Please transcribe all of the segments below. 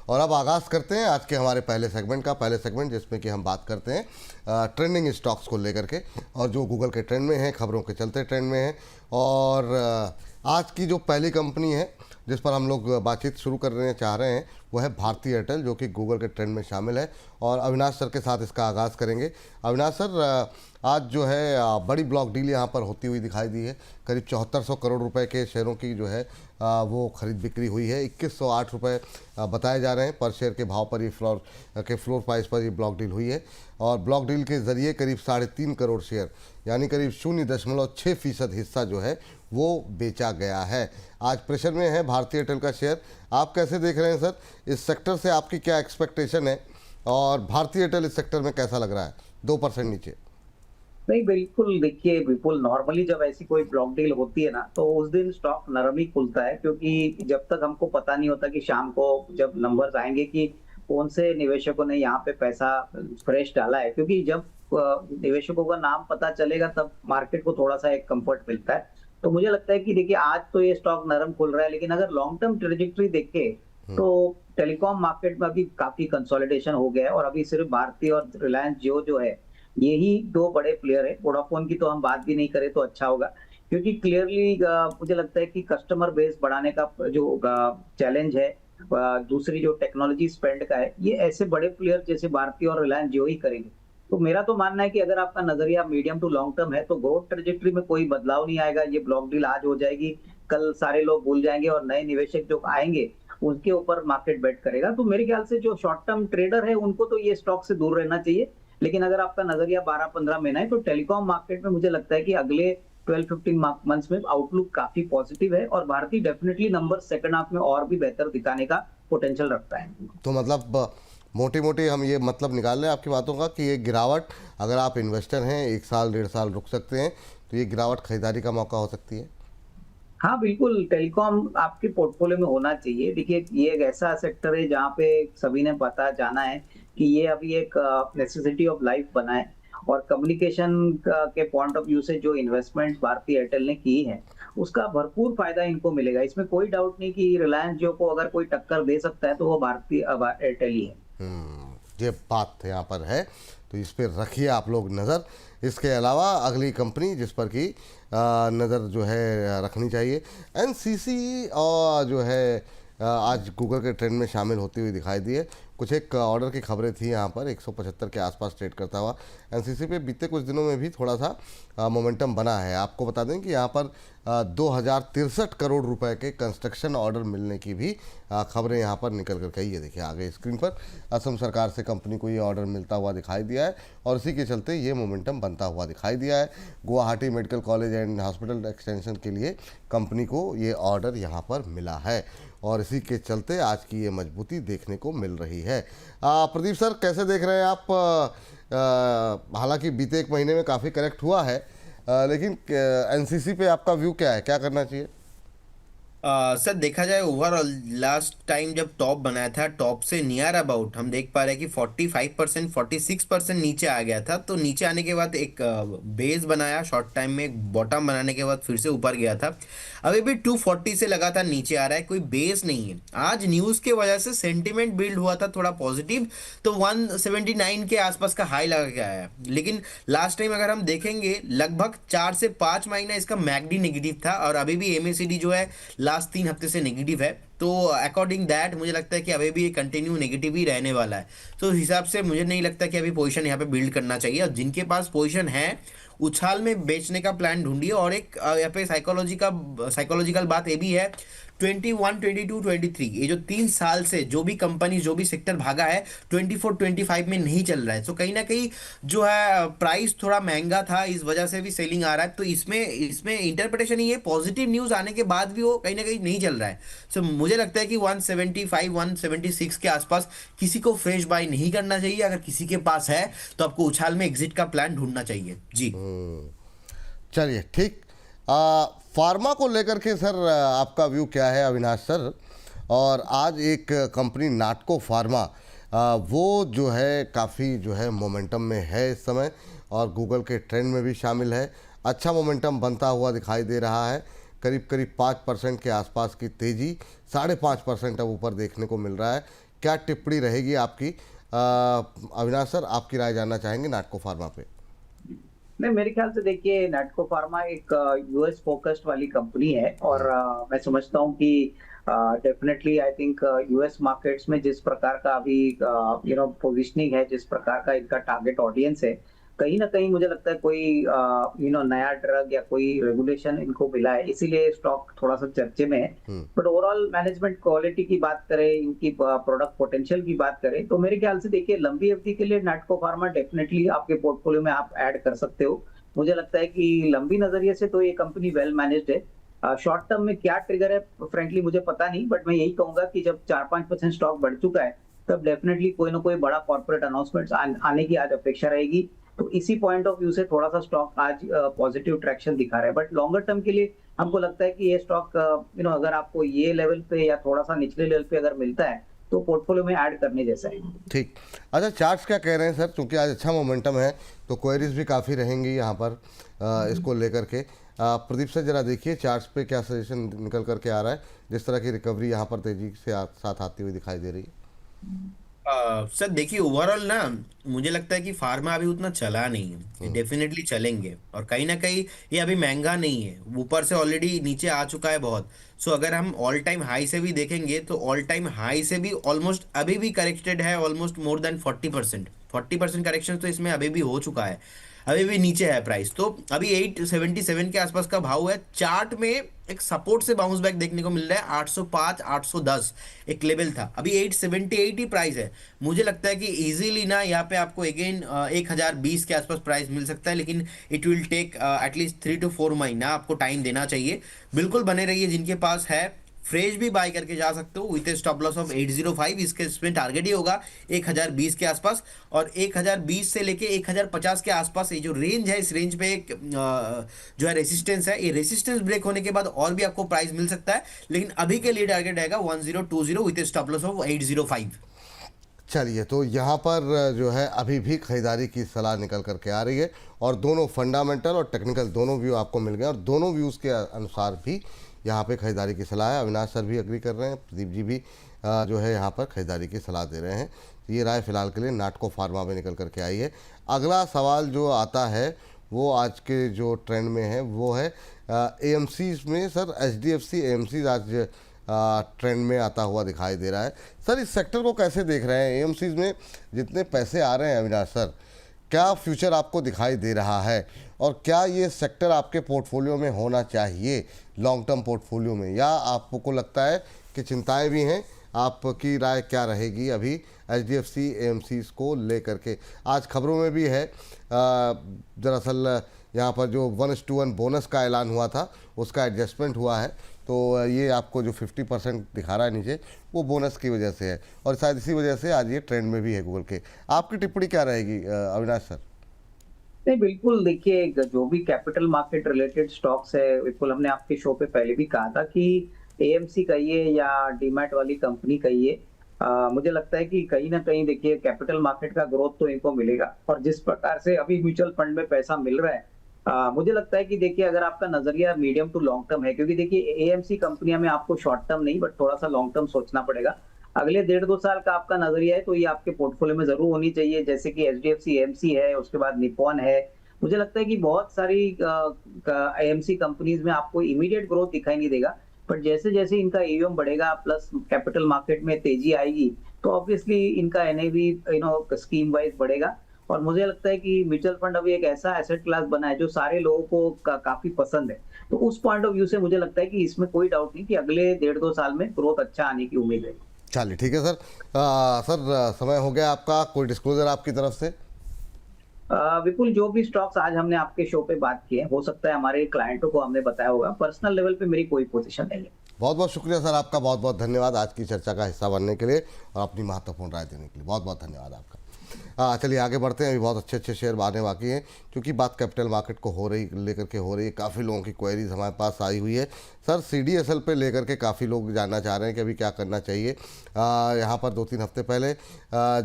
और अब आगाज़ करते हैं आज के हमारे पहले सेगमेंट जिसमें कि हम बात करते हैं ट्रेंडिंग स्टॉक्स को लेकर के, और जो गूगल के ट्रेंड में हैं, खबरों के चलते ट्रेंड में हैं। और आज की जो पहली कंपनी है जिस पर हम लोग बातचीत शुरू चाह रहे हैं वो है भारती एयरटेल, जो कि गूगल के ट्रेंड में शामिल है। और अविनाश सर के साथ इसका आगाज़ करेंगे। अविनाश सर, आज जो है बड़ी ब्लॉक डील यहाँ पर होती हुई दिखाई दी है। करीब 7400 करोड़ रुपए के शेयरों की जो है वो खरीद बिक्री हुई है। 2108 रुपये बताए जा रहे हैं पर शेयर के भाव पर ये फ्लोर प्राइस पर ये ब्लॉक डील हुई है। और ब्लॉक डील के ज़रिए करीब 3.5 करोड़ शेयर यानी करीब 0.6% हिस्सा जो है वो बेचा गया है। आज प्रेशर में है भारती एयरटेल का शेयर। आप कैसे देख रहे हैं सर, इस सेक्टर से आपकी क्या एक्सपेक्टेशन है, और भारती एयरटेल इस सेक्टर में कैसा लग रहा है 2% नीचे? नहीं, बिल्कुल देखिए, बिल्कुल नॉर्मली जब ऐसी कोई ब्लॉक डील होती है ना, तो उस दिन स्टॉक नरम ही खुलता है, क्योंकि जब तक हमको पता नहीं होता कि शाम को जब नंबर्स आएंगे कि कौन से निवेशकों ने यहाँ पे पैसा फ्रेश डाला है, क्योंकि जब निवेशकों का नाम पता चलेगा तब मार्केट को थोड़ा सा एक कंफर्ट मिलता है। तो मुझे लगता है कि देखिए, आज तो ये स्टॉक नरम खुल रहा है, लेकिन अगर लॉन्ग टर्म ट्रेजेक्टरी देखें तो टेलीकॉम मार्केट में अभी काफी कंसोलिडेशन हो गया है, और अभी सिर्फ भारती और रिलायंस जियो जो है, यही दो बड़े प्लेयर है। वोडाफोन की तो हम बात भी नहीं करें तो अच्छा होगा, क्योंकि क्लियरली मुझे लगता है कि कस्टमर बेस बढ़ाने का जो चैलेंज है, दूसरी जो टेक्नोलॉजी स्पेंड का है, ये ऐसे बड़े प्लेयर जैसे भारती और रिलायंस जियो ही करेंगे। तो मेरा तो मानना है कि अगर आपका नजरिया मीडियम टू लॉन्ग टर्म है तो ग्रोथ ट्रेजेक्टरी में कोई बदलाव नहीं आएगा। ये ब्लॉक डील आज हो जाएगी, कल सारे लोग भूल जाएंगे, और नए निवेशक जो आएंगे उनके ऊपर मार्केट बेट करेगा। तो मेरे ख्याल से जो शॉर्ट टर्म ट्रेडर है उनको तो ये स्टॉक से दूर रहना चाहिए। लेकिन अगर आपका नजरिया 12-15 महीना है तो टेलीकॉम मार्केट में मुझे लगता है कि अगले 12-15 मंथ्स में आउटलुक काफी पॉजिटिव है, और भारतीय डेफिनेटली नंबर सेकंड हाफ में और भी बेहतर दिखाने का पोटेंशियल रखता है। तो मतलब मोटी मोटी हम ये मतलब निकाल रहे हैं आपकी बातों का कि ये गिरावट, अगर आप इन्वेस्टर हैं 1 साल 1.5 साल रुक सकते हैं, तो ये गिरावट खरीदारी का मौका हो सकती है। हाँ बिल्कुल, टेलीकॉम आपके पोर्टफोलियो में होना चाहिए। देखिए, ये एक ऐसा सेक्टर है जहाँ पे सभी ने पता जाना है कि ये अभी एक नेसेसिटी ऑफ लाइफ बना है, और कम्युनिकेशन के पॉइंट ऑफ व्यू से जो इन्वेस्टमेंट भारती एयरटेल ने की है उसका भरपूर फायदा इनको मिलेगा। इसमें कोई डाउट नहीं कि रिलायंस जियो को अगर कोई टक्कर दे सकता है तो वो भारती एयरटेल ही है। ये बात यहाँ पर है, तो इस पर रखिए आप लोग नज़र। इसके अलावा अगली कंपनी जिस पर की नज़र जो है रखनी चाहिए, एनसीसी, और जो है आज गूगल के ट्रेंड में शामिल होती हुई दिखाई दी है। कुछ एक ऑर्डर की खबरें थी यहाँ पर, 175 के आसपास ट्रेड करता हुआ एनसीसी पे बीते कुछ दिनों में भी थोड़ा सा मोमेंटम बना है। आपको बता दें कि यहाँ पर 2063 करोड़ रुपए के कंस्ट्रक्शन ऑर्डर मिलने की भी खबरें यहाँ पर निकल कर गई है। देखिए आगे स्क्रीन पर असम सरकार से कंपनी को ये ऑर्डर मिलता हुआ दिखाई दिया है, और इसी के चलते ये मोमेंटम बनता हुआ दिखाई दिया है। Guwahati medical college and hospital extension के लिए कंपनी को ये ऑर्डर यहाँ पर मिला है, और इसी के चलते आज की ये मजबूती देखने को मिल रही है। प्रदीप सर, कैसे देख रहे हैं आप? हालांकि बीते 1 महीने में काफ़ी करेक्ट हुआ है, लेकिन एनसीसी पे आपका व्यू क्या है, क्या करना चाहिए? सर देखा जाए ओवरऑल लास्ट टाइम जब टॉप बनाया था, टॉप से नियर अबाउट हम देख पा रहे हैं कि 45% 46% नीचे आ गया था। तो नीचे आने के बाद एक बेस बनाया, शॉर्ट टाइम में एक बॉटम बनाने के बाद फिर से ऊपर गया था। अभी भी 240 से लगातार नीचे आ रहा है, कोई बेस नहीं है। आज न्यूज़ के वजह से सेंटिमेंट बिल्ड हुआ था थोड़ा पॉजिटिव, तो 179 के आसपास का हाई लगा के आया। लेकिन लास्ट टाइम अगर हम देखेंगे लगभग 4 से 5 महीना इसका मैकडी नेगेटिव था, और अभी भी एमएसीडी जो है लास्ट 3 हफ्ते से नेगेटिव है। तो अकॉर्डिंग दैट मुझे लगता है कि अभी भी ये कंटिन्यू नेगेटिव ही रहने वाला है। तो उस हिसाब से मुझे नहीं लगता कि अभी पोजीशन यहाँ पे बिल्ड करना चाहिए, और जिनके पास पोजीशन है उछाल में बेचने का प्लान ढूंढिए। और एक यहाँ पे साइकोलॉजिकल बात ये भी है, 21, 22, 23 ये जो 3 साल से जो भी कंपनी जो भी सेक्टर भागा है 24, 25 में नहीं चल रहा है। तो कहीं ना कहीं जो है प्राइस थोड़ा महंगा था, इस वजह से भी सेलिंग आ रहा है। तो इसमें इसमें इंटरप्रिटेशन ये पॉजिटिव न्यूज़ आने के बाद भी वो कहीं ना कहीं नहीं चल रहा है। सो मुझे लगता है कि 175, 176 के आसपास किसी को फ्रेश बाय नहीं करना चाहिए। अगर किसी के पास है तो आपको उछाल में एग्जिट का प्लान ढूंढना चाहिए जी। चलिए ठीक। फार्मा को लेकर के सर आपका व्यू क्या है अविनाश सर? और आज एक कंपनी नाटको फार्मा, वो जो है काफ़ी जो है मोमेंटम में है इस समय, और गूगल के ट्रेंड में भी शामिल है। अच्छा मोमेंटम बनता हुआ दिखाई दे रहा है, करीब करीब 5% के आसपास की तेज़ी, 5.5% अब ऊपर देखने को मिल रहा है। क्या टिप्पणी रहेगी आपकी? अविनाश सर, आपकी राय जानना चाहेंगे नाटको फार्मा पे। नहीं, मेरे ख्याल से देखिए नाटको फार्मा एक यूएस फोकस्ड वाली कंपनी है और मैं समझता हूँ कि definitely I think US markets में जिस प्रकार का अभी पोजीशनिंग है, जिस प्रकार का इनका टारगेट ऑडियंस है, कहीं ना कहीं मुझे लगता है कोई नया ड्रग या कोई रेगुलेशन इनको मिला है, इसीलिए स्टॉक थोड़ा सा चर्चे में है। बट ओवरऑल मैनेजमेंट क्वालिटी की बात करें, इनकी प्रोडक्ट पोटेंशियल की बात करें, तो मेरे ख्याल से देखिए लंबी अवधि के लिए नाटको फार्मा डेफिनेटली आपके पोर्टफोलियो में आप ऐड कर सकते हो। मुझे लगता है कि लंबी नजरिए से तो ये कंपनी वेल मैनेज्ड है। शॉर्ट टर्म में क्या ट्रिगर है फ्रेंकली मुझे पता नहीं, बट मैं यही कहूंगा कि जब 4-5% स्टॉक बढ़ चुका है तब डेफिनेटली कोई ना कोई बड़ा कॉर्पोरेट अनाउंसमेंट आने की आज अपेक्षा रहेगी। तो इसी पॉइंट ऑफ व्यू से थोड़ा सा स्टॉक आज पॉजिटिव ट्रैक्शन दिखा रहा है, बट लॉन्गर टर्म के लिए हमको लगता है कि ये स्टॉक अगर आपको ये लेवल पे या थोड़ा सा निचले लेवल पे अगर मिलता है तो पोर्टफोलियो में ऐड करने जैसा है। ठीक। अच्छा, चार्ट्स क्या कह रहे हैं सर? क्योंकि आज अच्छा मोमेंटम है तो क्वेरीज भी काफ़ी रहेंगी यहाँ पर इसको लेकर के। प्रदीप सर, जरा देखिए चार्ट्स पे क्या सजेशन निकल करके आ रहा है, जिस तरह की रिकवरी यहाँ पर तेजी से साथ आती हुई दिखाई दे रही है। सर देखिए ओवरऑल ना मुझे लगता है कि फार्मा अभी उतना चला नहीं है, ये डेफिनेटली चलेंगे और कहीं ना कहीं ये अभी महंगा नहीं है, ऊपर से ऑलरेडी नीचे आ चुका है बहुत। सो अगर हम ऑल टाइम हाई से भी देखेंगे तो ऑल टाइम हाई से भी ऑलमोस्ट अभी भी करेक्टेड है, ऑलमोस्ट मोर देन 40% करेक्शन तो इसमें अभी भी हो चुका है, अभी भी नीचे है प्राइस। तो अभी 877 के आसपास का भाव है। चार्ट में एक सपोर्ट से बाउंस बैक देखने को मिल रहा है, 805 810 एक लेवल था, अभी 878 ही प्राइस है। मुझे लगता है कि इजीली ना यहाँ पे आपको अगेन 1020 के आसपास प्राइस मिल सकता है, लेकिन it will take at least 3 to 4 महीना आपको टाइम देना चाहिए। बिल्कुल बने रहिए, जिनके पास है फ्रेश भी बाय करके जा सकते हो विथ स्टॉप लॉस ऑफ 805। इसके इसमें टारगेट ही होगा 1020 के आसपास, और 1020 से लेके 1050 के आसपास ये जो रेंज है, इस रेंज पे एक जो है रेसिस्टेंस है, ये रेसिस्टेंस ब्रेक होने के बाद और भी आपको प्राइस मिल सकता है, लेकिन अभी के लिए टारगेट रहेगा 1020 विथ स्टॉप लॉस ऑफ 805। चलिए, तो यहाँ पर जो है अभी भी खरीदारी की सलाह निकल करके आ रही है और दोनों फंडामेंटल और टेक्निकल दोनों व्यू आपको मिल गए और दोनों व्यूज़ के अनुसार भी यहाँ पे खरीदारी की सलाह है। अविनाश सर भी एग्री कर रहे हैं, प्रदीप जी भी जो है यहाँ पर खरीदारी की सलाह दे रहे हैं। ये राय फिलहाल के लिए नाटको फार्मा में निकल करके आई है। अगला सवाल जो आता है वो आज के जो ट्रेंड में है वो है एएमसीज में। सर, एचडीएफसी एएमसीज आज ट्रेंड में आता हुआ दिखाई दे रहा है। सर, इस सेक्टर को कैसे देख रहे हैं? एएमसीज में जितने पैसे आ रहे हैं अविनाश सर, क्या फ्यूचर आपको दिखाई दे रहा है और क्या ये सेक्टर आपके पोर्टफोलियो में होना चाहिए लॉन्ग टर्म पोर्टफोलियो में, या आपको लगता है कि चिंताएं भी हैं? आपकी राय क्या रहेगी अभी एचडीएफसी एएमसीज को लेकर के? आज खबरों में भी है दरअसल यहाँ पर जो 1:1 बोनस का ऐलान हुआ था उसका एडजस्टमेंट हुआ है, तो ये आपको जो 50% दिखा रहा है नीचे वो बोनस की वजह से है और शायद इसी वजह से आज ये ट्रेंड में भी है गूगल के। आपकी टिप्पणी क्या रहेगी अविनाश सर? नहीं, बिल्कुल देखिए जो भी कैपिटल मार्केट रिलेटेड स्टॉक्स है, बिल्कुल हमने आपके शो पे पहले भी कहा था कि एएमसी कहिए या डीमैट वाली कंपनी कहिए, मुझे लगता है कि कहीं ना कहीं देखिए कैपिटल मार्केट का ग्रोथ तो इनको मिलेगा और जिस प्रकार से अभी म्यूचुअल फंड में पैसा मिल रहा है, मुझे लगता है कि देखिए अगर आपका नजरिया मीडियम टू लॉन्ग टर्म है, क्योंकि देखिए एएमसी कंपनियां में आपको शॉर्ट टर्म नहीं बट थोड़ा सा लॉन्ग टर्म सोचना पड़ेगा, अगले 1.5-2 साल का आपका नजरिया है तो ये आपके पोर्टफोलियो में जरूर होनी चाहिए, जैसे कि एचडीएफसी एएमसी है, उसके बाद निप्पॉन है। मुझे लगता है कि बहुत सारी एएमसी कंपनीज में आपको इमीडिएट ग्रोथ दिखाई नहीं देगा, पर जैसे जैसे इनका एयूएम बढ़ेगा प्लस कैपिटल मार्केट में तेजी आएगी तो ऑब्वियसली इनका एनएवी स्कीम वाइज बढ़ेगा। और मुझे लगता है कि म्यूचुअल फंड अभी एक ऐसा एसेट क्लास बना है जो सारे लोगों को काफी पसंद है, तो उस पॉइंट ऑफ व्यू से मुझे लगता है कि इसमें कोई डाउट नहीं कि अगले 1.5-2 साल में ग्रोथ अच्छा आने की उम्मीद है। चलिए, ठीक है सर। सर, समय हो गया आपका, कोई डिस्क्लोजर आपकी तरफ से? विपुल, जो भी स्टॉक्स आज हमने आपके शो पे बात किए, हो सकता है हमारे क्लाइंटों को हमने बताया होगा, पर्सनल लेवल पे मेरी कोई पोजीशन नहीं है। बहुत बहुत शुक्रिया सर आपका, बहुत बहुत धन्यवाद आज की चर्चा का हिस्सा बनने के लिए और अपनी महत्वपूर्ण राय देने के लिए। बहुत बहुत धन्यवाद आपका। चलिए आगे बढ़ते हैं, अभी बहुत अच्छे अच्छे शेयर आने बाकी हैं क्योंकि बात कैपिटल मार्केट को हो रही लेकर के हो रही है। काफ़ी लोगों की क्वेरीज हमारे पास आई हुई है। सर, सीडीएसएल पे लेकर के काफ़ी लोग जानना चाह रहे हैं कि अभी क्या करना चाहिए। यहाँ पर 2-3 हफ्ते पहले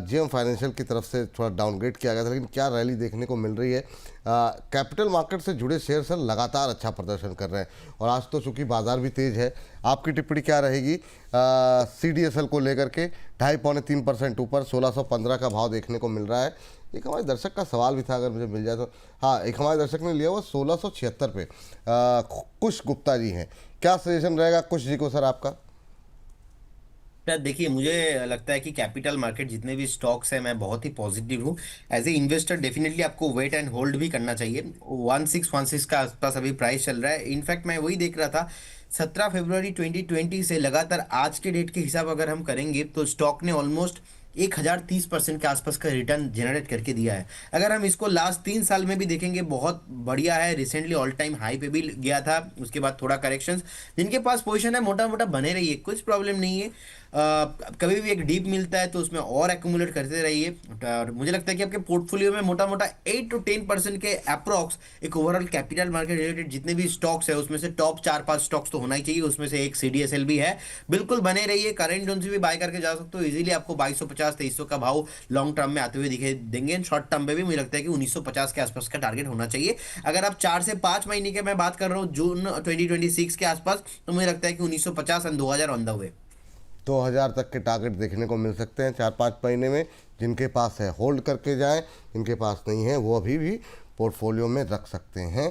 जेएम फाइनेंशियल की तरफ से थोड़ा डाउनग्रेड किया गया था, लेकिन क्या रैली देखने को मिल रही है। कैपिटल मार्केट से जुड़े शेयर सर लगातार अच्छा प्रदर्शन कर रहे हैं और आज तो चूँकि बाजार भी तेज़ है, आपकी टिप्पणी क्या रहेगी CDSL को लेकर के? 2.5-3% ऊपर 1615 का भाव देखने को मिल रहा है। एक हमारे दर्शक का सवाल भी था, अगर मुझे मिल जाए तो। हाँ, एक हमारे दर्शक ने लिया हुआ 1676 पे, कुश गुप्ता जी हैं। क्या सजेशन रहेगा कुश जी को सर आपका? सर देखिए, मुझे लगता है कि कैपिटल मार्केट जितने भी स्टॉक्स हैं, मैं बहुत ही पॉजिटिव हूँ। एज ए इन्वेस्टर डेफिनेटली आपको वेट एंड होल्ड भी करना चाहिए। 1616 का आसपास अभी प्राइस चल रहा है। इनफैक्ट मैं वही देख रहा था, 17 फरवरी 2020 से लगातार आज के डेट के हिसाब अगर हम करेंगे तो स्टॉक ने ऑलमोस्ट 1030% के आसपास का रिटर्न जनरेट करके दिया है। अगर हम इसको लास्ट 3 साल में भी देखेंगे, बहुत बढ़िया है। रिसेंटली ऑल टाइम हाई पे भी गया था, उसके बाद थोड़ा करेक्शंस। जिनके पास पोजीशन है मोटा मोटा बने रहिए, कुछ प्रॉब्लम नहीं है। कभी भी एक डीप मिलता है तो उसमें और एक्यूमुलेट करते रहिए। और मुझे लगता है कि आपके पोर्टफोलियो में मोटा मोटा 8 to 10% के अप्रोक्स एक ओवरऑल कैपिटल मार्केट रिलेटेड जितने भी स्टॉक्स है उसमें से टॉप 4-5 स्टॉक्स तो होना ही चाहिए। उसमें से एक CDSL भी है। बिल्कुल बने रहिए, करंट जोन से भी बाय करके जा सकते हो इजीली। आपको 2250-2300 का भाव लॉन्ग टर्म में आते हुए दिखे देंगे। शॉर्ट टर्म में भी मुझे लगता है कि 1950 के आसपास का टारगेट होना चाहिए। अगर आप 4 से 5 महीने के मैं बात कर रहा हूँ, जून 2026 के आसपास, तो मुझे लगता है कि 1950 एंड 2000 ऑन द वे। 2000 तक के टारगेट देखने को मिल सकते हैं 4-5 महीने में। जिनके पास है होल्ड करके जाएं, जिनके पास नहीं है वो अभी भी पोर्टफोलियो में रख सकते हैं।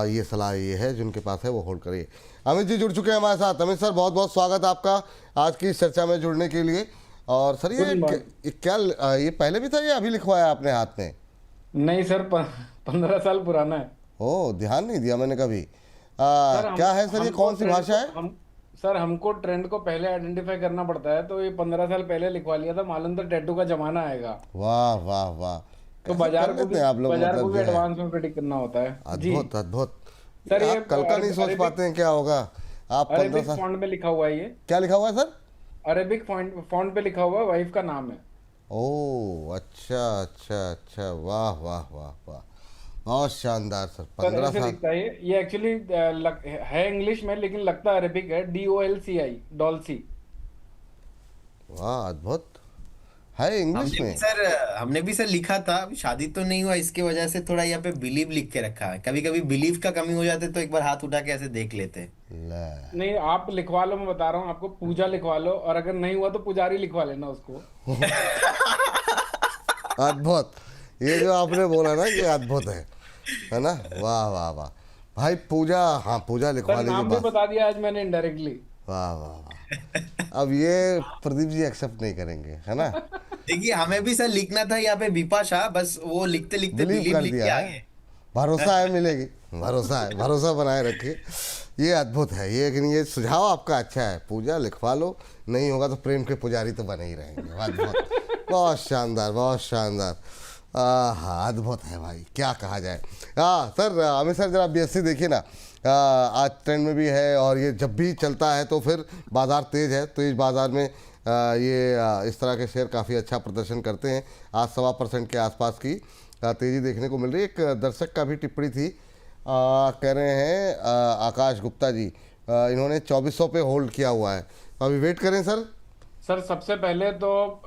ये सलाह ये है, जिनके पास है वो होल्ड करिए। अमित जी जुड़ चुके हैं हमारे साथ। अमित सर, बहुत बहुत स्वागत आपका आज की इस चर्चा में जुड़ने के लिए। और सर ये क्या ये पहले भी था या अभी लिखवाया आपने हाथ में? नहीं सर, 15 साल पुराना है। ओह, ध्यान नहीं दिया मैंने कभी। सर क्या है सर, ये कौन सी भाषा है? सर हमको ट्रेंड को पहले आइडेंटिफाई करना पड़ता है, तो ये 15 साल पहले लिखवा लिया था। मालूम था टैटू का जमाना आएगा, वाह वाह वाह, तो कैसे कर लेते हैं आप लोग, बाजार को मतलब भी जो है एडवांस में प्रेडिक्ट करना होता है जी। अद्भुत अद्भुत। सर ये आप कल का नहीं सोच पाते हैं क्या होगा? आप 15 अरेबिक साल। फॉन्ट में लिखा हुआ है ये। क्या लिखा हुआ है सर? अरेबिक फॉन्ट पे लिखा हुआ है, वाइफ का नाम है। ओह अच्छा अच्छा अच्छा, वाह वाह वाह वाह, बहुत शानदार सर। सर 15 ऐसे साल। दिखता है ये एक्चुअली है इंग्लिश में, लेकिन लगता है अरेबिक है। DOLCI, dorsi. वाह अद्भुत है इंग्लिश में। हमने भी सर लिखा था। अभी शादी तो नहीं हुआ, इसके वजह से थोड़ा यहाँ पे बिलीव लिख के रखा है। कभी कभी बिलीव का कमी हो जाते तो एक बार हाथ उठा के ऐसे देख लेते। ले। नहीं, आप लिखवा लो, मैं बता रहा हूँ आपको। पूजा लिखवा लो, और अगर नहीं हुआ तो पुजारी लिखवा लेना उसको। अद्भुत, ये जो आपने बोला ना, ये अद्भुत है ना? वाह वाह वाह भाई, पूजा, हाँ पूजा लिखवा सर लीजिए नाम भी बस। बता दिया आज मैंने इनडायरेक्टली। वाह वाह वाह, अब ये प्रदीप जी एक्सेप्ट नहीं करेंगे, है ना? देखिए, हमें भी सर लिखना था यहाँ पे विपाशा, बस वो लिखते लिखते बिलीव बिलीव कर लिख के दिया आ है, गए। भरोसा है मिलेगी। भरोसा है, भरोसा बनाए रखिए। ये अद्भुत है ये, लेकिन ये सुझाव आपका अच्छा है। पूजा लिखवा लो, नहीं होगा तो प्रेम के पुजारी तो बने ही रहेंगे। अद्भुत, बहुत शानदार बहुत शानदार। हाँ अद्भुत है भाई, क्या कहा जाए। हाँ सर, अमित सर जरा BSE देखिए ना, आज ट्रेंड में भी है, और ये जब भी चलता है तो फिर बाज़ार तेज़ है, तो इस बाज़ार में इस तरह के शेयर काफ़ी अच्छा प्रदर्शन करते हैं। आज 1.25% के आसपास की तेज़ी देखने को मिल रही है। एक दर्शक का भी टिप्पणी थी, कह रहे हैं आकाश गुप्ता जी, इन्होंने 2400 पे होल्ड किया हुआ है, तो अभी वेट करें सर। सर सबसे पहले तो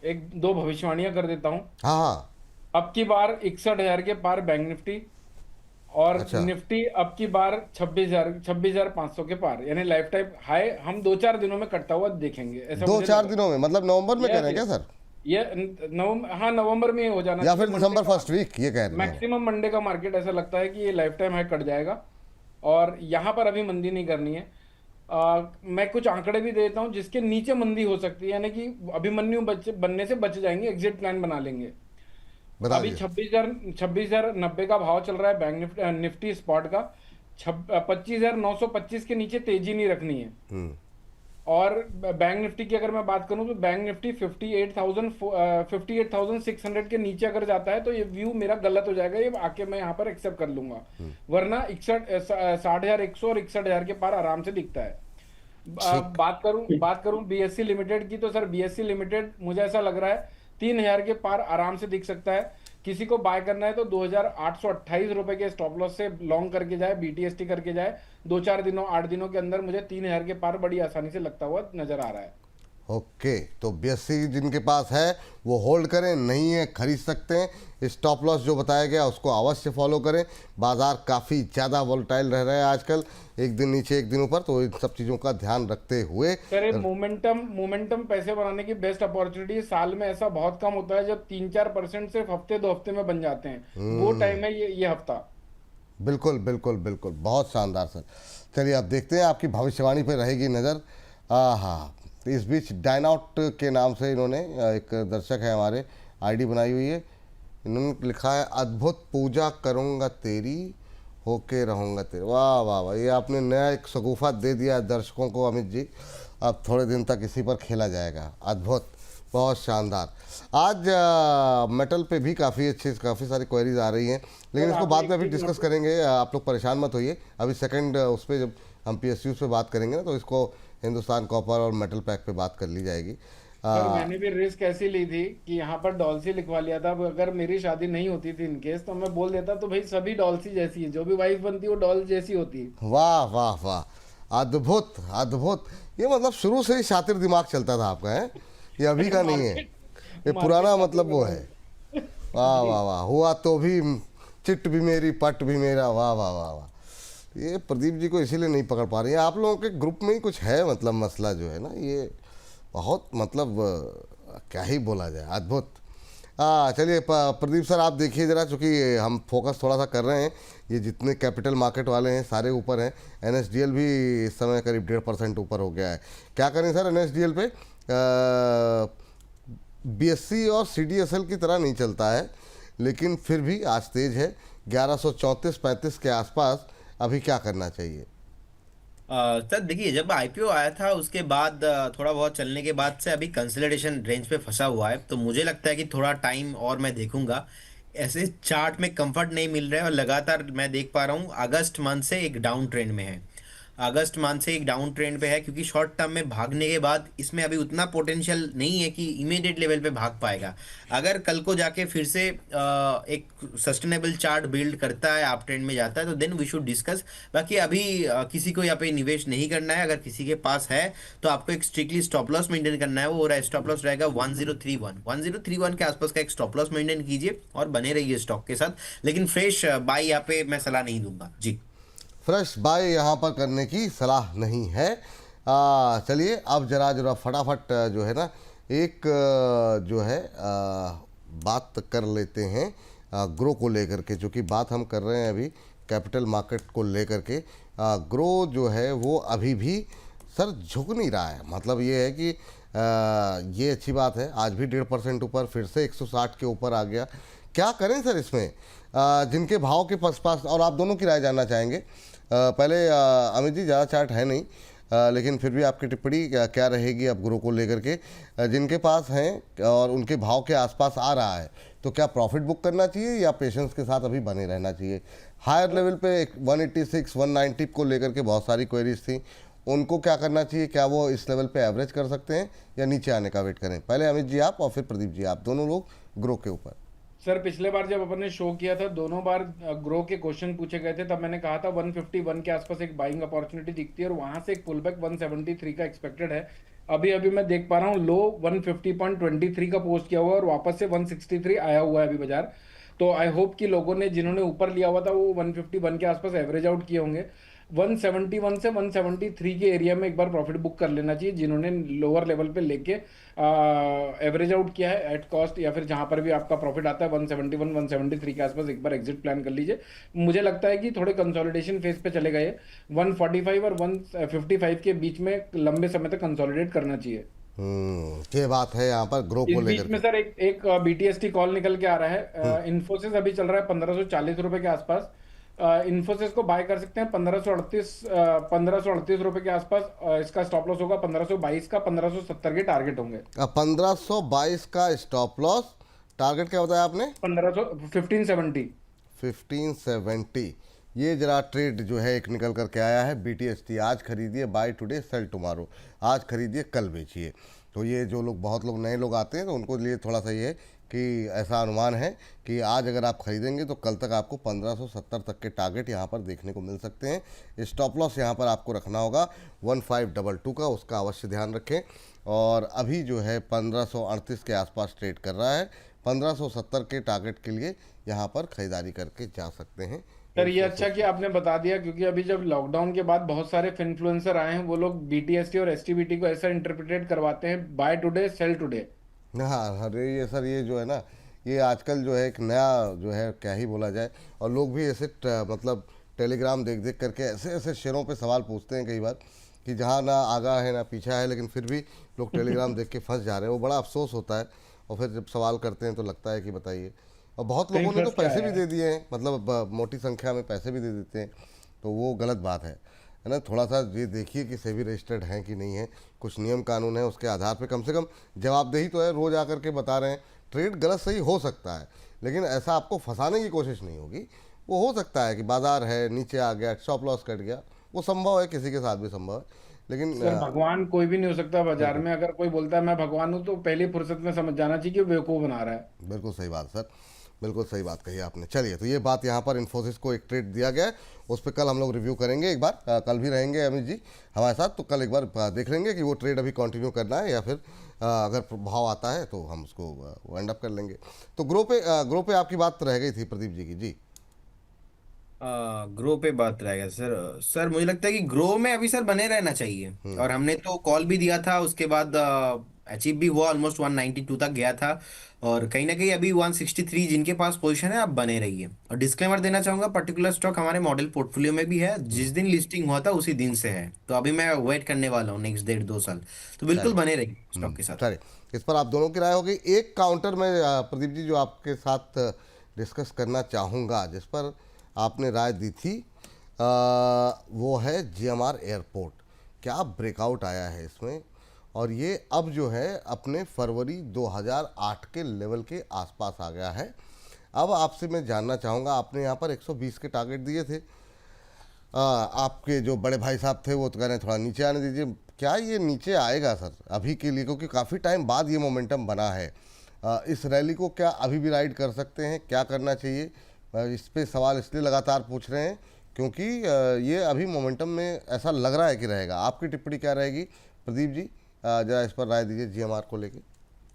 एक दो भविष्यवाणियां कर देता हूं। हाँ हाँ, अब की बार 61,000 के पार बैंक निफ्टी, और अच्छा। निफ्टी अब की बार 26,500 के पार, यानी लाइफ टाइम हाई हम 2-4 दिनों में कटता हुआ देखेंगे। ऐसा मुझे 2-4 लग दिनों में, मतलब नवंबर में कह रहे हैं क्या सर? ये हाँ, नवंबर में हो जाना या फिर दिसंबर फर्स्ट वीक, ये कह रहे हैं? मैक्सिमम मंडे का मार्केट ऐसा लगता है कि ये लाइफ टाइम हाई कट जाएगा, और यहाँ पर अभी मंदी नहीं करनी है। मैं कुछ आंकड़े भी देता हूँ जिसके नीचे मंदी हो सकती है, यानी कि अभिमन्यु बनने से बच जाएंगे, एग्जिट प्लान बना लेंगे। बता अभी दीजिए। 26,090 का भाव चल रहा है बैंक निफ्टी स्पॉट का। 25,925 के नीचे तेजी नहीं रखनी है। और बैंक निफ्टी की अगर मैं बात करूं तो बैंक निफ्टी 58,600 के नीचे अगर जाता है तो ये व्यू मेरा गलत हो जाएगा, ये आके मैं यहाँ पर एक्सेप्ट कर लूंगा। वरना 60,100 और 61,000 के पार आराम से दिखता है। बात करूं BSE लिमिटेड की, तो सर BSE लिमिटेड मुझे ऐसा लग रहा है 3,000 के पार आराम से दिख सकता है। किसी को बाय करना है तो 2,828 रुपए के स्टॉप लॉस से लॉन्ग करके जाए, BTST करके जाए। 2-4 दिनों 8 दिनों के अंदर मुझे 3,000 के पार बड़ी आसानी से लगता हुआ नजर आ रहा है। ओके, तो बीएससी जिनके पास है वो होल्ड करें, नहीं है खरीद सकते हैं। स्टॉप लॉस जो बताया गया उसको अवश्य फॉलो करें। बाजार काफ़ी ज़्यादा वोलेटाइल रह रहा है आजकल, एक दिन नीचे एक दिन ऊपर, तो इन सब चीज़ों का ध्यान रखते हुए सर ये मोमेंटम पैसे बनाने की बेस्ट अपॉर्चुनिटी है। साल में ऐसा बहुत कम होता है जब 3-4% सिर्फ हफ्ते 2 हफ्ते में बन जाते हैं, वो टाइम है ये हफ्ता। बिल्कुल बिल्कुल बिल्कुल, बहुत शानदार सर। चलिए अब देखते हैं आपकी भविष्यवाणी पर रहेगी नज़र। हाँ, तो इस बीच डायनाउट के नाम से इन्होंने एक दर्शक है हमारे, आईडी बनाई हुई है। इन्होंने लिखा है अद्भुत पूजा करूँगा तेरी, होके रहूँगा तेरे। वाह वाह वाह, ये आपने नया एक शगुफा दे दिया दर्शकों को अमित जी। अब थोड़े दिन तक इसी पर खेला जाएगा। अद्भुत, बहुत शानदार। आज मेटल पे भी काफ़ी सारी क्वेरीज आ रही हैं, लेकिन इसको बाद में अभी डिस्कस करेंगे। आप लोग परेशान मत होइए। अभी सेकंड उस पर जब हम PSUs पे बात करेंगे ना, तो इसको हिंदुस्तान कॉपर और मेटल पैक पे बात कर ली जाएगी। सर मैंने भी रिस्क ऐसी ली थी कि यहाँ पर डॉल्सी लिखवा लिया था। अब अगर मेरी शादी नहीं होती थी इनकेस, तो मैं बोल देता तो भाई सभी डॉल्सी जैसी है, जो भी वाइफ बनती है वो डॉल जैसी होती है। वाह वाह वाह, अद्भुत अद्भुत। ये मतलब शुरू से ही शातिर दिमाग चलता था आपका, है ये अभी का नहीं है, ये पुराना मतलब वो है। वाह वाह वाह, हुआ तो भी चिट भी मेरी पट भी मेरा। वाह वाह वाह वाह, ये प्रदीप जी को इसीलिए नहीं पकड़ पा रही है। आप लोगों के ग्रुप में ही कुछ है, मतलब मसला जो है ना, ये बहुत मतलब क्या ही बोला जाए, अद्भुत। चलिए प्रदीप सर आप देखिए ज़रा, चूँकि हम फोकस थोड़ा सा कर रहे हैं, ये जितने कैपिटल मार्केट वाले हैं सारे ऊपर हैं। NSDL भी इस समय करीब 1.5% ऊपर हो गया है। क्या करें सर NSDL पे? BSC और CDSL की तरह नहीं चलता है, लेकिन फिर भी आज तेज है 1134-35 के आसपास। अभी क्या करना चाहिए? सर देखिए, जब IPO आया था उसके बाद थोड़ा बहुत चलने के बाद से अभी कंसोलिडेशन रेंज पे फंसा हुआ है, तो मुझे लगता है कि थोड़ा टाइम और मैं देखूंगा। ऐसे चार्ट में कंफर्ट नहीं मिल रहा है और लगातार मैं देख पा रहा हूँ अगस्त मंथ से एक डाउन ट्रेंड में है। अगस्त मंथ से एक डाउन ट्रेंड पे है, क्योंकि शॉर्ट टर्म में भागने के बाद इसमें अभी उतना पोटेंशियल नहीं है कि इमीडिएट लेवल पे भाग पाएगा। अगर कल को जाके फिर से एक सस्टेनेबल चार्ट बिल्ड करता है, आप ट्रेंड में जाता है, तो देन वी शुड डिस्कस। बाकी अभी किसी को यहाँ पे निवेश नहीं करना है। अगर किसी के पास है तो आपको एक स्ट्रिक्टली स्टॉप लॉस मेंटेन करना है। वो स्टॉप लॉस रहेगा 1031 के आसपास का एक स्टॉप लॉस मेंटेन कीजिए और बने रहिए स्टॉक के साथ। लेकिन फ्रेश बाई यहाँ पे मैं सलाह नहीं दूंगा जी। फ्रेश बाय यहाँ पर करने की सलाह नहीं है। चलिए अब जरा फटाफट जो है ना, एक जो है बात कर लेते हैं ग्रो को लेकर के, जो कि बात हम कर रहे हैं अभी कैपिटल मार्केट को लेकर के। ग्रो जो है वो अभी भी सर झुक नहीं रहा है। मतलब ये है कि ये अच्छी बात है, आज भी 1.5% ऊपर, फिर से 160 के ऊपर आ गया। क्या करें सर इसमें? जिनके भाव के पास और आप दोनों की राय जानना चाहेंगे। पहले अमित जी, ज़्यादा चार्ट है नहीं, लेकिन फिर भी आपकी टिप्पणी क्या रहेगी अब ग्रो को लेकर के? जिनके पास हैं और उनके भाव के आसपास आ रहा है, तो क्या प्रॉफिट बुक करना चाहिए या पेशेंस के साथ अभी बने रहना चाहिए? हायर लेवल पे 186 190 को लेकर के बहुत सारी क्वेरीज थी, उनको क्या करना चाहिए? क्या वो इस लेवल पे एवरेज कर सकते हैं या नीचे आने का वेट करें? पहले अमित जी आप और फिर प्रदीप जी आप, दोनों लोग ग्रो के ऊपर। सर पिछले बार जब अपन ने शो किया था, दोनों बार ग्रो के क्वेश्चन पूछे गए थे, तब मैंने कहा था 151 के आसपास एक बाइंग अपॉर्चुनिटी दिखती है और वहां से एक पुलबैक 173 का एक्सपेक्टेड है। अभी अभी मैं देख पा रहा हूँ लो 150.23 का पोस्ट किया हुआ है और वापस से 163 आया हुआ है अभी बाजार। तो आई होप कि लोगों ने जिन्होंने ऊपर लिया हुआ था वो 151 के आसपास एवरेज आउट किए होंगे। 171 से 173 के एरिया में एक बार प्रॉफिट बुक कर लेना चाहिए जिन्होंने लोअर लेवल पे लेके एवरेज आउट किया है एट कॉस्ट, या फिर जहां पर भी आपका प्रॉफिट आता है 171 173 के आसपास एक बार एग्जिट प्लान कर लीजिए। मुझे लगता है कि थोड़े कंसोलिडेशन फेज पे चले गए, 145 और 155 के बीच में लंबे समय तक कंसोलिडेट करना चाहिए। ये बात है यहाँ पर ग्रो इस को बीच लेकर में के। सर एक BTST कॉल निकल के आ रहा है। इन्फोसिस अभी चल रहा है 1540 रुपए के आसपास। इन्फोसिस को बाय कर सकते हैं 1538 रुपए के आसपास। इसका स्टॉप लॉस होगा 1522 का, 1570 के टारगेट होंगे। 1522 का स्टॉप लॉस, टारगेट क्या बताया आपने? 1570। 1570। ये जरा ट्रेड जो है एक निकल करके आया है BTST। आज खरीदिए, बाय टुडे सेल टुमारो, आज खरीदिए कल बेचिए। तो ये जो लोग, बहुत लोग नए लोग आते हैं तो उनको लिए थोड़ा सा ये है कि ऐसा अनुमान है कि आज अगर आप खरीदेंगे तो कल तक आपको 1570 तक के टारगेट यहाँ पर देखने को मिल सकते हैं। स्टॉप लॉस यहाँ पर आपको रखना होगा 1522 का, उसका अवश्य ध्यान रखें। और अभी जो है 1538 के आसपास ट्रेड कर रहा है, 1570 के टारगेट के लिए यहाँ पर खरीदारी करके जा सकते हैं। सर ये अच्छा कि आपने बता दिया, क्योंकि अभी जब लॉकडाउन के बाद बहुत सारे इन्फ्लुएंसर आए हैं, वो लोग बीटीएसटी और एसटीबीटी को ऐसा इंटरप्रिटेट करवाते हैं, बाय टुडे सेल टुडे। हाँ, अरे ये सर, ये जो है ना, ये आजकल जो है एक नया जो है क्या ही बोला जाए, और लोग भी ऐसे मतलब टेलीग्राम देख देख करके ऐसे ऐसे शेयरों पे सवाल पूछते हैं कई बार कि जहाँ ना आगा है ना पीछा है, लेकिन फिर भी लोग टेलीग्राम देख के फंस जा रहे हैं। वो बड़ा अफसोस होता है, और फिर जब सवाल करते हैं तो लगता है कि बताइए। और बहुत लोगों ने तो फंस क्या पैसे भी है? दे दिए हैं, मतलब मोटी संख्या में पैसे भी दे देते हैं, तो वो गलत बात है ना। थोड़ा सा ये देखिए कि सेबी रजिस्टर्ड हैं कि नहीं है, कुछ नियम कानून है, उसके आधार पे कम से कम जवाबदेही तो है। रोज़ आकर के बता रहे हैं, ट्रेड गलत सही हो सकता है, लेकिन ऐसा आपको फंसाने की कोशिश नहीं होगी। वो हो सकता है कि बाजार है, नीचे आ गया, स्टॉप लॉस कट गया, वो संभव है, किसी के साथ भी संभव है, लेकिन सर भगवान कोई भी नहीं हो सकता बाजार में। अगर कोई बोलता है मैं भगवान हूं, तो पहली फुर्सत में समझ जाना चाहिए कि वो बेवकूफ बना रहा है। बिल्कुल सही बात सर, बिल्कुल सही बात कही आपने। चलिए, तो ये बात यहाँ पर इन्फोसिस को एक ट्रेड दिया गया है, उस पर कल हम लोग रिव्यू करेंगे एक बार। कल भी रहेंगे अमित जी हमारे साथ, तो कल एक बार देख लेंगे कि वो ट्रेड अभी कंटिन्यू करना है या फिर अगर भाव आता है तो हम उसको वाइंड अप कर लेंगे। तो ग्रो पे आपकी बात रह गई थी प्रदीप जी की। जी ग्रो पे बात रहेगा सर। सर मुझे लगता है कि ग्रो में अभी सर बने रहना चाहिए, और हमने तो कॉल भी दिया था, उसके बाद अचीव भी हुआ, ऑलमोस्ट 192 तक गया था, और कहीं ना कहीं अभी 163 जिनके पास पोजीशन है आप बने रहिए। और डिस्क्लेमर देना चाहूंगा, पर्टिकुलर स्टॉक हमारे मॉडल पोर्टफोलियो में भी है, जिस दिन लिस्टिंग हुआ था उसी दिन से है, तो अभी मैं वेट करने वाला हूँ नेक्स्ट 1.5-2 साल, तो बिल्कुल चलिए, बने रहिए स्टॉक के साथ। चलिए, इस पर आप दोनों की राय होगी। एक काउंटर में प्रदीप जी जो आपके साथ डिस्कस करना चाहूँगा, जिस पर आपने राय दी थी, वो है जीएमआर एयरपोर्ट। क्या ब्रेकआउट आया है इसमें, और ये अब जो है अपने फरवरी 2008 के लेवल के आसपास आ गया है। अब आपसे मैं जानना चाहूँगा, आपने यहाँ पर 120 के टारगेट दिए थे, आपके जो बड़े भाई साहब थे वो तो कह रहे हैं थोड़ा नीचे आने दीजिए। क्या ये नीचे आएगा सर अभी के लिए, क्योंकि काफ़ी टाइम बाद ये मोमेंटम बना है। इस रैली को क्या अभी भी राइड कर सकते हैं, क्या करना चाहिए? इस पे सवाल इसलिए लगातार पूछ रहे हैं क्योंकि ये अभी मोमेंटम में ऐसा लग रहा है कि रहेगा। आपकी टिप्पणी क्या रहेगी प्रदीप जी? जरा इस पर राय दीजिए जीएमआर को लेके।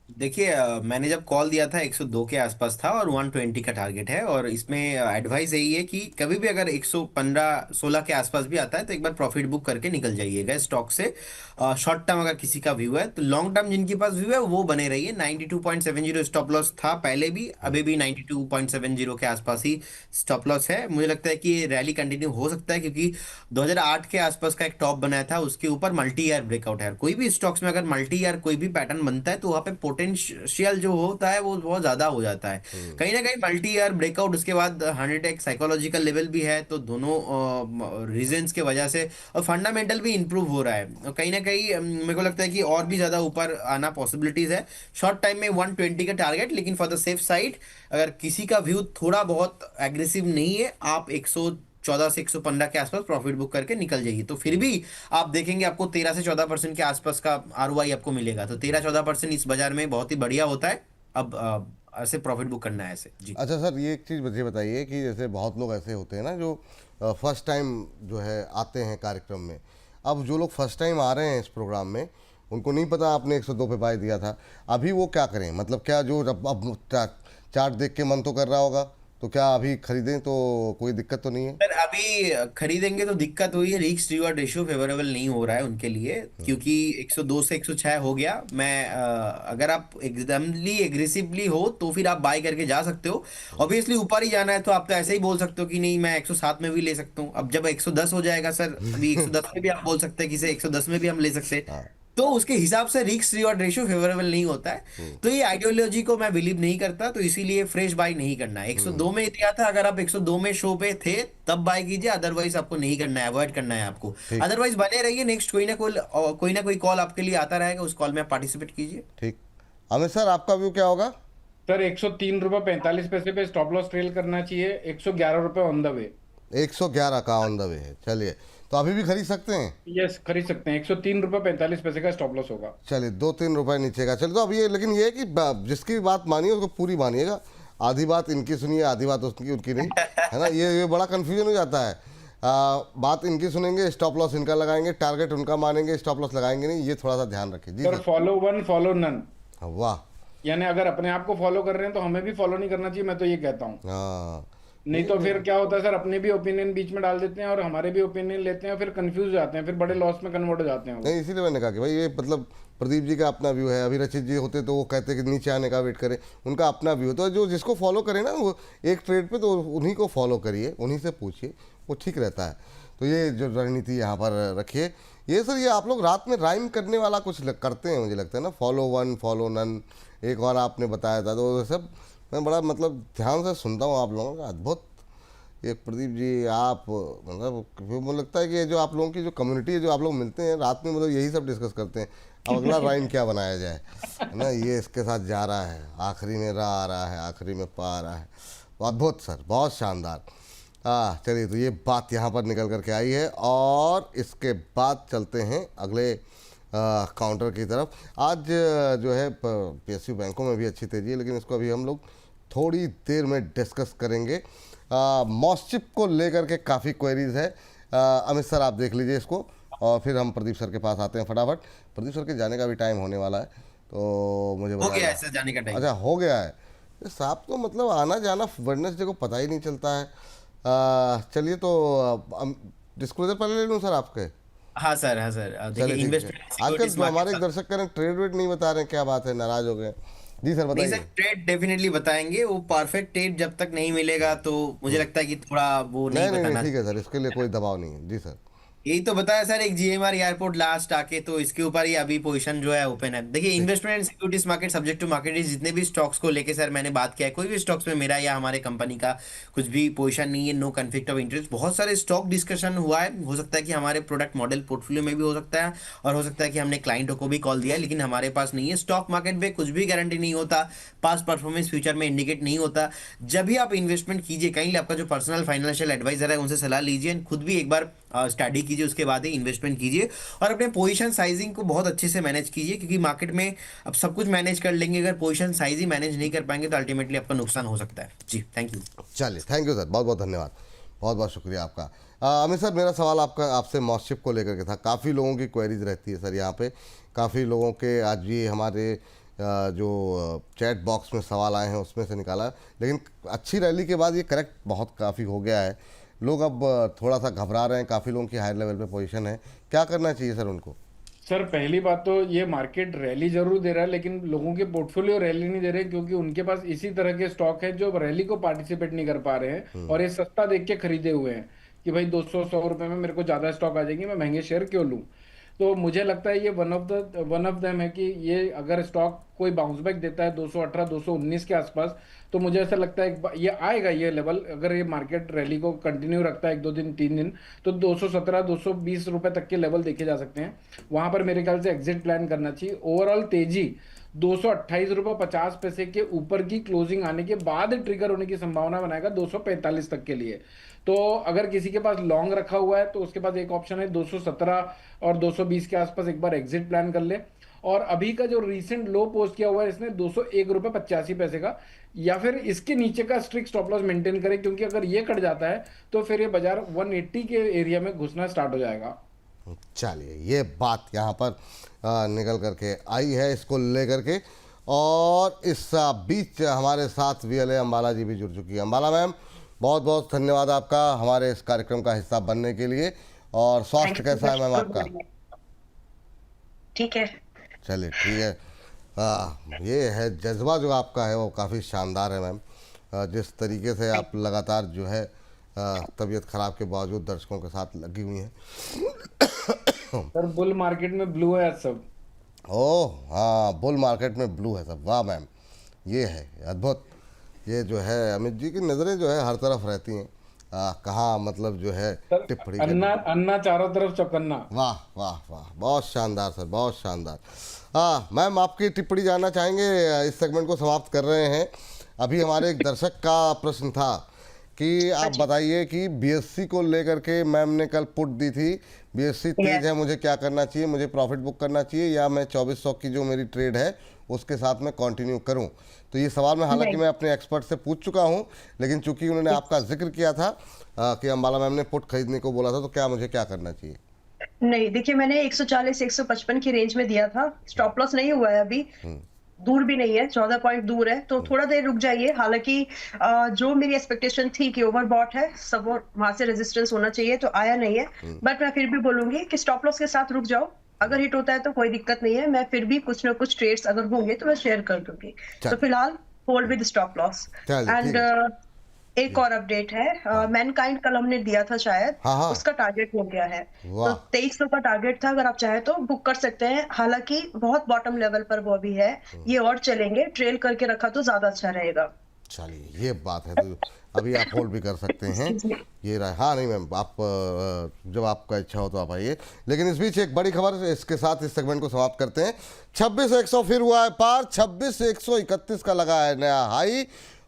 देखिए, मैंने जब कॉल दिया था 102 के आसपास था, और 120 का टारगेट है, और इसमें एडवाइस यही है कि कभी भी अगर 115-16 के आसपास भी आता है तो एक बार प्रॉफिट बुक करके निकल जाइएगा स्टॉक से। शॉर्ट टर्म अगर किसी का व्यू है, तो लॉन्ग टर्म जिनके पास व्यू है वो बने रहिए। 92.70 स्टॉप लॉस था पहले भी, अभी भी 92.70 के आसपास ही स्टॉप लॉस है। मुझे लगता है कि ये रैली कंटिन्यू हो सकता है, क्योंकि 2008 के आसपास का एक टॉप बनाया था, उसके ऊपर मल्टी ईयर ब्रेकआउट है। कोई भी स्टॉक्स में अगर मल्टी ईयर कोई भी पैटर्न बनता है तो वहाँ पे पोटेंशियल जो होता है वो बहुत ज्यादा हो जाता है। कहीं ना कहीं मल्टी ईयर ब्रेकआउट, उसके बाद 100 एक साइकोलॉजिकल लेवल भी है, तो दोनों रीजंस के वजह से, और फंडामेंटल भी इंप्रूव हो रहा है, और कहीं ना कहीं मेरे को लगता है कि और भी ज्यादा ऊपर आना पॉसिबिलिटीज है। शॉर्ट टाइम में 120 का टारगेट, लेकिन फॉर द सेफ साइड अगर किसी का व्यू थोड़ा बहुत एग्रेसिव नहीं है, आप 114 से 115 के आसपास प्रॉफिट बुक करके निकल जाइए, तो फिर भी आप देखेंगे आपको 13 से 14% के आसपास का आरओआई आपको मिलेगा। तो 13-14% इस बाजार में बहुत ही बढ़िया होता है। अब ऐसे प्रॉफिट बुक करना है ऐसे जी। अच्छा सर, ये एक चीज़ मुझे बताइए कि जैसे बहुत लोग ऐसे होते हैं ना जो फर्स्ट टाइम जो है आते हैं कार्यक्रम में। अब जो लोग फर्स्ट टाइम आ रहे हैं इस प्रोग्राम में, उनको नहीं पता आपने 102 पे बाय दिया था, अभी वो क्या करें? मतलब क्या जो अब चार्ट देख के मन तो कर रहा होगा, तो क्या अभी खरीदें तो कोई दिक्कत तो नहीं है? सर अभी खरीदेंगे तो दिक्कत हुई है, रिस्क रिवॉर्ड रेशियो फेवरेबल नहीं हो रहा है उनके लिए, क्योंकि 102 से 106 हो गया। मैं अगर आप एकदमली एग्रेसिवली हो तो फिर आप बाय करके जा सकते हो। ऑब्वियसली ऊपर ही जाना है तो आप तो ऐसे ही बोल सकते हो कि नहीं मैं 107 में भी ले सकता हूँ। अब जब 110 हो जाएगा सर, अभी 110 में भी आप बोल सकते हैं कि 110 में भी हम ले सकते हैं, तो उसके हिसाब से रिस्क रिवॉर्ड रेशियो फेवरेबल नहीं होता है। तो ये आइडियोलॉजी को मैं बिलीव नहीं करता, तो इसीलिए फ्रेश बाय नहीं करना है। 102 में दिया था, अगर आप 102 में शो पे थे तब बाय कीजिए, अदरवाइज आपको नहीं करना है, अवॉइड करना है आपको। अदरवाइज बने रहिए, नेक्स्ट कोई ना कोई कॉल आपके लिए आता रहेगा, उस कॉल में आप पार्टिसिपेट कीजिए। ठीक, अमित सर आपका व्यू क्या होगा? सर 103 रुपये 45 पैसे पे स्टॉप लॉस ट्रेल करना चाहिए, 111 रुपये ऑन द वे। 111 का ऑन द वे है। चलिए, तो अभी भी खरीद सकते हैं। यस, खरीद सकते हैं। 103 रुपये 45 पैसे का स्टॉप लॉस होगा। चलिए 2-3 रुपए नीचे का। चलिए तो अब ये, लेकिन ये है कि जिसकी बात मानिए उसको पूरी मानिएगा, आधी बात इनकी सुनिए, आधी बात उसकी उनकी नहीं, है ना। ये बड़ा कन्फ्यूजन हो जाता है। बात इनकी सुनेंगे, स्टॉप लॉस इनका लगाएंगे, टारगेट उनका मानेंगे, स्टॉप लॉस लगाएंगे नहीं। ये थोड़ा सा ध्यान रखिए जी sir sir. Follow one follow none, वाह। यानी अगर अपने आप को फॉलो कर रहे हैं तो हमें भी फॉलो नहीं करना चाहिए, मैं तो ये कहता हूँ। हाँ नहीं तो फिर क्या होता है सर, अपने भी ओपिनियन बीच में डाल देते हैं और हमारे भी ओपिनियन लेते हैं, फिर कंफ्यूज हो जाते हैं, फिर बड़े लॉस में कन्वर्ट हो जाते हैं वो। नहीं, इसीलिए मैंने कहा कि भाई ये मतलब प्रदीप जी का अपना व्यू है। अभी रचित जी होते तो वो कहते कि नीचे आने का वेट करें, उनका अपना व्यू। तो जो जिसको फॉलो करे ना वो एक ट्रेड पे, तो उन्हीं को फॉलो करिए, उन्हीं से पूछिए, वो ठीक रहता है। तो ये जो रणनीति यहाँ पर रखिए। ये सर, ये आप लोग रात में राइम करने वाला कुछ करते हैं मुझे लगता है ना, फॉलो वन फॉलो नन, एक और आपने बताया था। तो सब मैं बड़ा मतलब ध्यान से सुनता हूँ आप लोगों का, अद्भुत। ये प्रदीप जी आप मतलब मुझे लगता है कि ये जो आप लोगों की जो कम्युनिटी है, जो आप लोग मिलते हैं रात में, मतलब यही सब डिस्कस करते हैं, अब अगला राइम क्या बनाया जाए, है ना। ये इसके साथ जा रहा है, आखिरी में रा आ रहा है, आखिरी में पा आ रहा है। अद्भुत सर, बहुत शानदार। हाँ चलिए, तो ये बात यहाँ पर निकल करके आई है और इसके बाद चलते हैं अगले काउंटर की तरफ। आज जो है PSU बैंकों में भी अच्छी तेज़ी है, लेकिन इसको अभी हम लोग थोड़ी देर में डिस्कस करेंगे। मॉस्चिप को लेकर के काफ़ी क्वेरीज है। अमित सर आप देख लीजिए इसको, और फिर हम प्रदीप सर के पास आते हैं फटाफट। प्रदीप सर के जाने का भी टाइम होने वाला है, तो मुझे हो गया बताइए। ऐसा जाने का टाइम। अच्छा हो गया है। ये साहब तो मतलब आना जाना वेडनेसडे को पता ही नहीं चलता है। चलिए तो डिस्क्लोजर पहले ले लूँ सर आपके। हाँ सर, हाँ सर, देखिए चलिए ठीक है। इन्वेस्टमेंट आजकल सिक्योरिटीज तो हमारे मार्केट। दर्शक कह रहे हैं ट्रेड वेड नहीं बता रहे हैं, क्या बात है, नाराज हो गए। जी सर नहीं सर, बताइए। ट्रेड डेफिनेटली बताएंगे। वो परफेक्ट ट्रेड जब तक नहीं मिलेगा तो मुझे लगता है कि थोड़ा वो नहीं नहीं नहीं नहीं, बताना। ठीक है सर, इसके लिए कोई दबाव नहीं है जी सर। यही तो बताया सर, एक GMR एयरपोर्ट लास्ट आके, तो इसके ऊपर ही अभी पोजीशन जो है ओपन है। देखिए investment and securities market subject to market, जितने भी स्टॉक्स को लेके सर मैंने बात किया है, कोई भी स्टॉक्स में मेरा या हमारे कंपनी का कुछ भी पोजीशन नहीं है, नो कन्फ्लिक्ट ऑफ इंटरेस्ट। बहुत सारे स्टॉक डिस्कशन हुआ है, हो सकता है कि हमारे प्रोडक्ट मॉडल पोर्टफोलियो में भी हो सकता है, और हो सकता है कि हमने क्लाइंटों को भी कॉल दिया है, लेकिन हमारे पास नहीं है। स्टॉक मार्केट में कुछ भी गारंटी नहीं होता, पास्ट परफॉर्मेंस फ्यूचर में इंडिकेट नहीं होता। जब भी आप इन्वेस्टमेंट कीजिए, कहीं आपका जो पर्सनल फाइनेंशियल एडवाइजर है उनसे सलाह लीजिए, खुद भी एक बार स्टडी कीजिए, उसके बाद ही इन्वेस्टमेंट कीजिए, और अपने पोजीशन साइजिंग को बहुत अच्छे से मैनेज कीजिए, क्योंकि मार्केट में अब सब कुछ मैनेज कर लेंगे, अगर पोजीशन साइज ही मैनेज नहीं कर पाएंगे तो अल्टीमेटली आपका नुकसान हो सकता है। जी थैंक यू। चलिए थैंक यू सर, बहुत बहुत धन्यवाद, बहुत बहुत शुक्रिया आपका। अमित सर, मेरा सवाल आपसे मॉस्चिप को लेकर के था। काफ़ी लोगों की क्वेरीज रहती है सर यहाँ पे, काफ़ी लोगों के आज भी हमारे जो चैट बॉक्स में सवाल आए हैं उसमें से निकाला है। लेकिन अच्छी रैली के बाद ये करेक्ट बहुत काफ़ी हो गया है, लोग अब थोड़ा सा घबरा रहे हैं, काफ़ी लोगों की हायर लेवल पे पोजीशन है, क्या करना चाहिए सर उनको? सर पहली बात तो ये मार्केट रैली जरूर दे रहा है, लेकिन लोगों के पोर्टफोलियो रैली नहीं दे रहे, क्योंकि उनके पास इसी तरह के स्टॉक है जो रैली को पार्टिसिपेट नहीं कर पा रहे हैं, और ये सस्ता देख के खरीदे हुए हैं कि भाई 200-100 रुपए में मेरे को ज्यादा स्टॉक आ जाएंगे, मैं महंगे शेयर क्यों लूं। तो मुझे लगता है ये वन ऑफ देम है कि ये अगर स्टॉक कोई बाउंस बैक देता है 218 219 के आसपास, तो मुझे ऐसा लगता है ये आएगा ये लेवल, अगर ये मार्केट रैली को कंटिन्यू रखता है 1-2 दिन 3 दिन, तो 217 220 रुपए तक के लेवल देखे जा सकते हैं। वहां पर मेरे ख्याल से एग्जिट प्लान करना चाहिए। ओवरऑल तेजी 228 रुपये 50 पैसे के ऊपर की क्लोजिंग आने के बाद ट्रिगर होने की संभावना बनाएगा 245 तक के लिए। तो अगर किसी के पास लॉन्ग रखा हुआ है तो उसके पास एक ऑप्शन है 217 और 220 के आसपास एक बार एग्जिट प्लान कर ले। और अभी का जो रीसेंट लो पोस्ट किया हुआ है इसने 201 रुपये 85 पैसे का, या फिर इसके नीचे का स्ट्रिक्ट स्टॉप लॉस मेंटेन करें, क्योंकि अगर ये कट जाता है तो फिर ये बाजार 180 के एरिया में घुसना स्टार्ट हो जाएगा। चलिए ये बात यहाँ पर निकल करके आई है इसको लेकर के। और इस बीच हमारे साथ VLA अंबाला जी भी जुड़ चुकी है। अंबाला मैम, बहुत बहुत धन्यवाद आपका हमारे इस कार्यक्रम का हिस्सा बनने के लिए। और स्वास्थ्य कैसा है मैम आपका? ठीक है। चलिए ठीक है। ये है जज्बा जो आपका है वो काफ़ी शानदार है मैम। जिस तरीके से आप लगातार जो है तबीयत खराब के बावजूद दर्शकों के साथ लगी हुई हैं। सर बुल मार्केट में ब्लू है आज सब। ओह हाँ, बुल मार्केट में ब्लू है सब, वाह मैम, ये है अद्भुत। ये जो है अमित जी की नज़रें जो है हर तरफ रहती हैं, कहाँ मतलब जो है टिप्पणी अन्ना अन्ना चारों तरफ चौकन्ना। वाह वाह वाह, बहुत शानदार सर, बहुत शानदार। हाँ मैम, आपकी टिप्पणी जानना चाहेंगे? इस सेगमेंट को समाप्त कर रहे हैं। अभी हमारे एक दर्शक का प्रश्न था कि आप अच्छा। बताइए कि बीएससी को लेकर के मैम ने कल पुट दी थी, बीएससी तेज Yes. है, मुझे क्या करना चाहिए, मुझे प्रॉफिट बुक करना चाहिए या मैं 2400 की जो मेरी ट्रेड है उसके साथ में कंटिन्यू करूं? तो ये सवाल मैं हालांकि नहीं। मैं अपने एक्सपर्ट से पूछ चुका हूं, लेकिन चूंकि उन्होंने आपका जिक्र किया था कि अंबाला मैम ने पुट खरीदने को बोला था, तो क्या मुझे क्या करना चाहिए? नहीं, देखिए मैंने 140 155 की रेंज में दिया था, स्टॉप लॉस नहीं हुआ है अभी, दूर भी नहीं है, 14 पॉइंट दूर है, तो थोड़ा देर रुक जाइए। हालांकि जो मेरी एक्सपेक्टेशन थी कि ओवरबॉट है, सब वहां से रेजिस्टेंस होना चाहिए, तो आया नहीं है। बट मैं फिर भी बोलूंगी कि स्टॉप लॉस के साथ रुक जाओ, अगर हिट होता है तो कोई दिक्कत नहीं है, मैं फिर भी कुछ ना कुछ ट्रेड्स अगर होंगे तो मैं शेयर कर दूंगी। चल। तो फिलहाल होल्ड विद स्टॉप लॉस। चलिए, ठीक एंड है। एक और अपडेट है, मैनकाइंड कल हमने दिया था शायद, हाँ, हाँ। उसका टारगेट हो गया है, वाह। तो 2300 का टारगेट था, अगर आप चाहे तो बुक कर सकते हैं। हालांकि बहुत बॉटम लेवल पर वो अभी है, ये और चलेंगे, ट्रेल करके रखा तो ज्यादा अच्छा रहेगा। चलिए, ये बात है, तो अभी आप होल्ड भी कर सकते हैं। ये रहा। हाँ नहीं मैम, आप जब आपका इच्छा हो तो आप आइए। लेकिन इस बीच एक बड़ी खबर, इसके साथ इस सेगमेंट को समाप्त करते हैं। 26,100 फिर हुआ है पार, 26,131 का लगा है नया हाई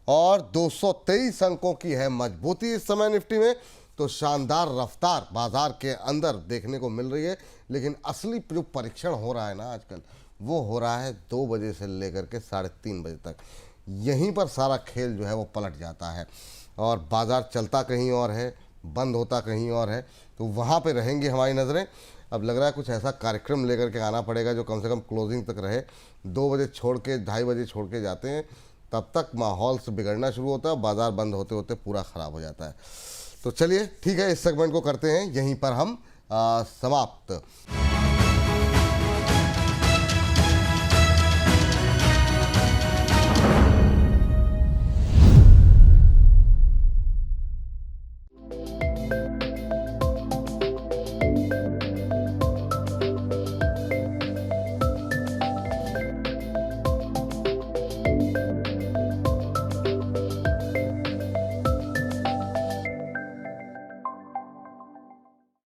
और 223 अंकों की है मजबूती इस समय निफ्टी में। तो शानदार रफ्तार बाजार के अंदर देखने को मिल रही है, लेकिन असली जो परीक्षण हो रहा है ना आजकल, वो हो रहा है 2 बजे से लेकर के 3:30 बजे तक। यहीं पर सारा खेल जो है वो पलट जाता है और बाजार चलता कहीं और है, बंद होता कहीं और है। तो वहाँ पे रहेंगी हमारी नज़रें। अब लग रहा है कुछ ऐसा कार्यक्रम लेकर के आना पड़ेगा जो कम से कम क्लोजिंग तक रहे। 2 बजे छोड़ के 2:30 बजे छोड़ के जाते हैं, तब तक माहौल से बिगड़ना शुरू होता है, बाजार बंद होते होते पूरा ख़राब हो जाता है। तो चलिए ठीक है, इस सेगमेंट को करते हैं यहीं पर हम समाप्त।